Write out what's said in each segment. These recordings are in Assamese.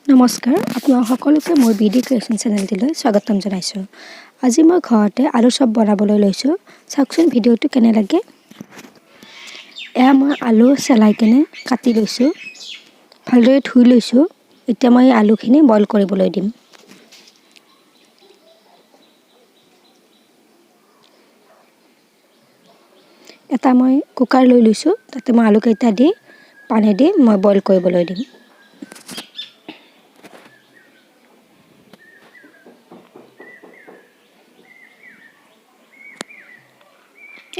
নমস্কাৰ, আপোনাক সকলোকে মোৰ বিডি ক্ৰিয়েশ্যন চেনেলটিলৈ স্বাগতম জনাইছোঁ। আজি মই ঘৰতে আলু চপ বনাবলৈ লৈছোঁ। চাওকচোন ভিডিঅ'টো কেনে লাগে। এয়া মই আলু চেলাই কেনে কাটি লৈছোঁ। ভালদৰে ধুই লৈছোঁ। এতিয়া মই আলুখিনি বইল কৰিবলৈ দিম। এটা মই কুকাৰ লৈ লৈছোঁ। তাতে মই আলুকেইটা দি পানী দি মই বইল কৰিবলৈ দিম।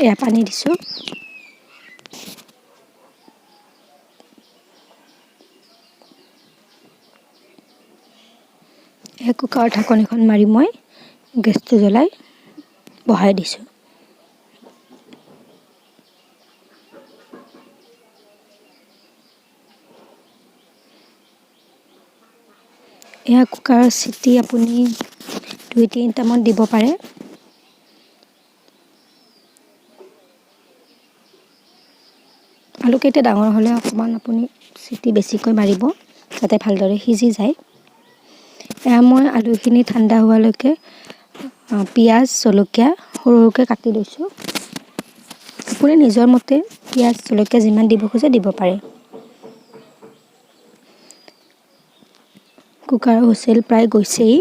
এয়া পানী দিছোঁ। এই কুকাৰৰ ঢাকনিখন মাৰি মই গেছটো জ্বলাই বহাই দিছোঁ। এয়া কুকাৰৰ চিটি আপুনি 2-3টামান দিব পাৰে। আলুকেইটা ডাঙৰ হ'লে অকণমান আপুনি চিটি বেছিকৈ মাৰিব, যাতে ভালদৰে সিজি যায়। এয়া মই আলুখিনি ঠাণ্ডা হোৱালৈকে পিঁয়াজ, জলকীয়া সৰু সৰুকৈ কাটি লৈছোঁ। আপুনি নিজৰ মতে পিঁয়াজ, জলকীয়া যিমান দিব খোজে দিব পাৰে। কুকাৰৰ হুইচেল প্ৰায় গৈছেই।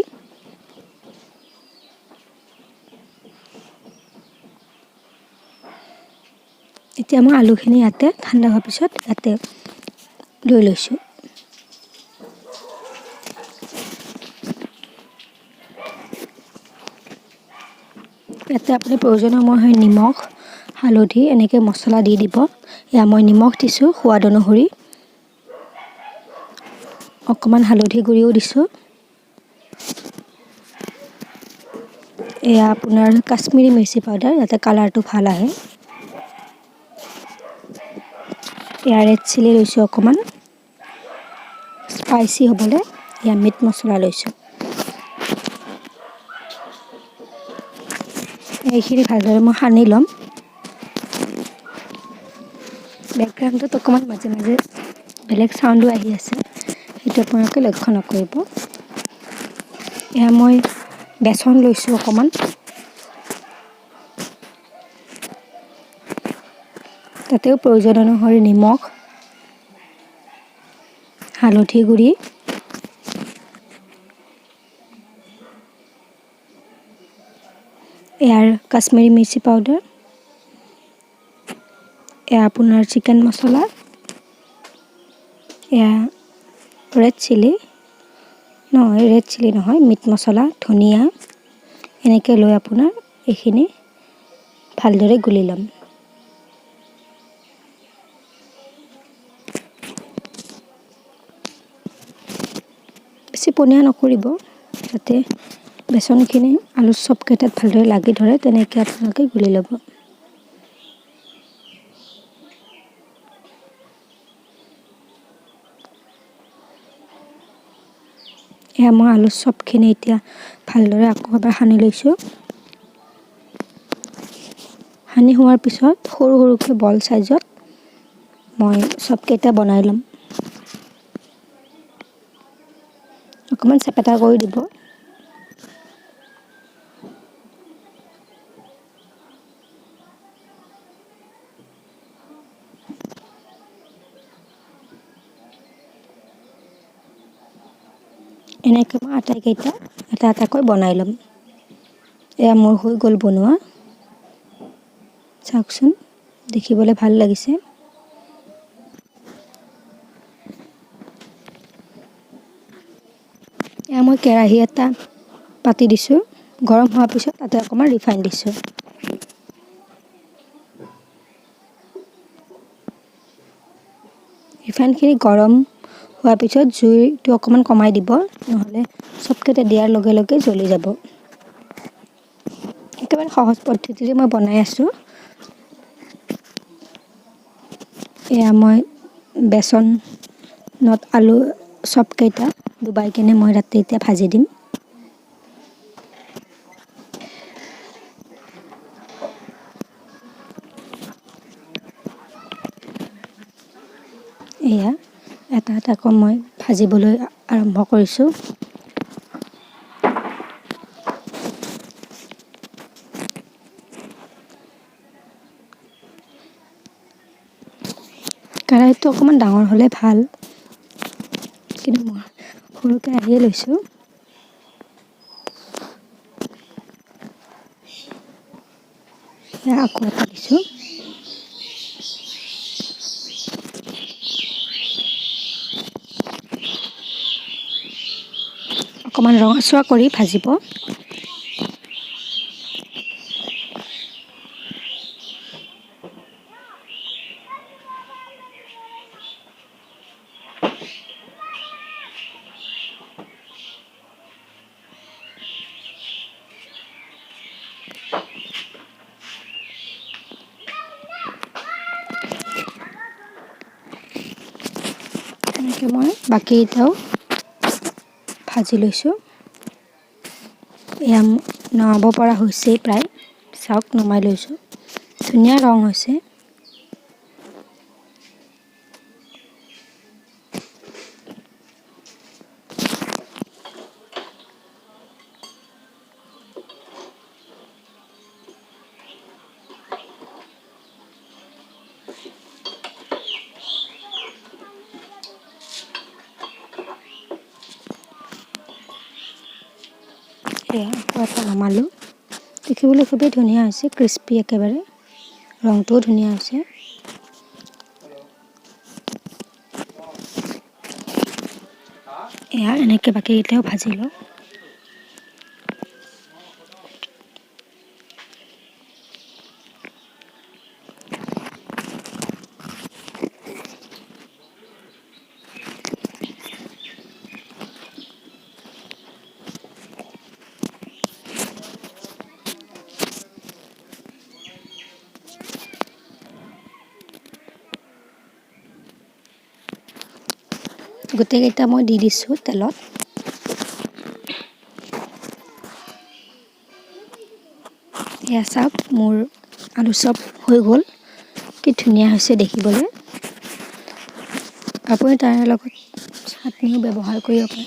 এতিয়া মই আলুখিনি ইয়াতে ঠাণ্ডা হোৱাৰ পিছত ইয়াতে লৈ লৈছোঁ। ইয়াতে আপুনি প্ৰয়োজন অনুসৰি নিমখ, হালধি এনেকৈ মছলা দি দিব। এয়া মই নিমখ দিছোঁ সোৱাদ অনুসৰি। অকণমান হালধি গুড়িও দিছোঁ। এয়া আপোনাৰ কাশ্মীৰী মিৰ্চি পাউডাৰ, যাতে কালাৰটো ভাল আহে। এয়া ৰেড চিলি লৈছোঁ অকণমান স্পাইচি হ'বলৈ। এয়া মিট মছলা লৈছোঁ। এইখিনি ভালদৰে মই সানি ল'ম। বেকগ্ৰাউণ্ডত অকণমান মাজে মাজে বেলেগ চাউণ্ডো আহি আছে, সেইটো আপোনালোকে লক্ষ্য নকৰিব। এয়া মই বেচন লৈছোঁ অকণমান। তাতেও প্ৰয়োজন অনুসৰি নিমখ, হালধি গুড়ি, এয়াৰ কাশ্মীৰী মিৰ্চি পাউডাৰ, এয়া আপোনাৰ চিকেন মছলা, এয়া ৰেড চিলি নহয় মিট মছলা, ধনিয়া এনেকৈ লৈ আপোনাৰ এইখিনি ভালদৰে গুলি ল'ম। বেছি পনীয়া নকৰিব, যাতে বেচনখিনি আলু চপকেইটাত ভালদৰে লাগি ধৰে, তেনেকৈ আপোনালোকে গুলি ল'ব। এয়া মই আলু চপখিনি এতিয়া ভালদৰে আকৌ এবাৰ সানি লৈছোঁ। সানি হোৱাৰ পিছত সৰু সৰুকৈ বল চাইজত মই চপকেইটা বনাই ল'ম। অকণমান চেপেটা কৰি দিব। এনেকৈ মই আটাইকেইটা এটা এটাকৈ বনাই ল'ম। এয়া মোৰ হৈ গ'ল বনোৱা। চাওকচোন, দেখিবলৈ ভাল লাগিছে। এয়া মই কেৰাহী এটা পাতি দিছোঁ। গৰম হোৱাৰ পিছত তাতে অকণমান ৰিফাইন দিছোঁ। ৰিফাইনখিনি গৰম হোৱাৰ পিছত জুইটো অকণমান কমাই দিব, নহ'লে চপকেইটা দিয়াৰ লগে লগে জ্বলি যাব। একেবাৰে সহজ পদ্ধতিৰে মই বনাই আছোঁ। এয়া মই বেচনত আলু চপকেইটা ডুবাই কিনে মই তাতে এতিয়া ভাজি দিম। এয়া এটা এটাকৈ মই ভাজিবলৈ আৰম্ভ কৰিছোঁ। কেৰাহীটো অকণমান ডাঙৰ হ'লে ভাল, কিন্তু মই সৰু কেৰাহীয়ে লৈছোঁ। আকৌ এটা দিছোঁ। অকণমান ৰঙচুৱা কৰি ভাজিব। এনেকৈ মই বাকীকেইটাও ভাজি লৈছোঁ। এয়া নমাব পৰা হৈছেই প্ৰায়, চাওক নমাই লৈছোঁ। ধুনীয়া ৰং হৈছে। এয়া আকৌ এটা নমালোঁ। দেখিবলৈ খুবেই ধুনীয়া হৈছে, ক্ৰিস্পি একেবাৰে, ৰংটোও ধুনীয়া হৈছে। এয়া এনেকৈ বাকীকেইটাও ভাজি লওঁ। গোটেইকেইটা মই দি দিছোঁ তেলত। এয়া চাওক, মোৰ আলু চপ হৈ গ'ল। কি ধুনীয়া হৈছে দেখিবলৈ। আপুনি তাৰে লগত চাটনিও ব্যৱহাৰ কৰিব পাৰে।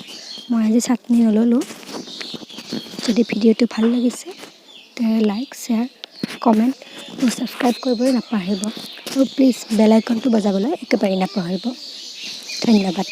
মই আজি চাটনি নল'লোঁ। যদি ভিডিঅ'টো ভাল লাগিছে তেতিয়াহ'লে লাইক, শ্বেয়াৰ, কমেণ্ট আৰু ছাবস্ক্ৰাইব কৰিবলৈ নাপাহৰিব। আৰু প্লিজ বেল আইকনটো বজাবলৈ একেবাৰে নাপাহৰিব। ধন্যবাদ।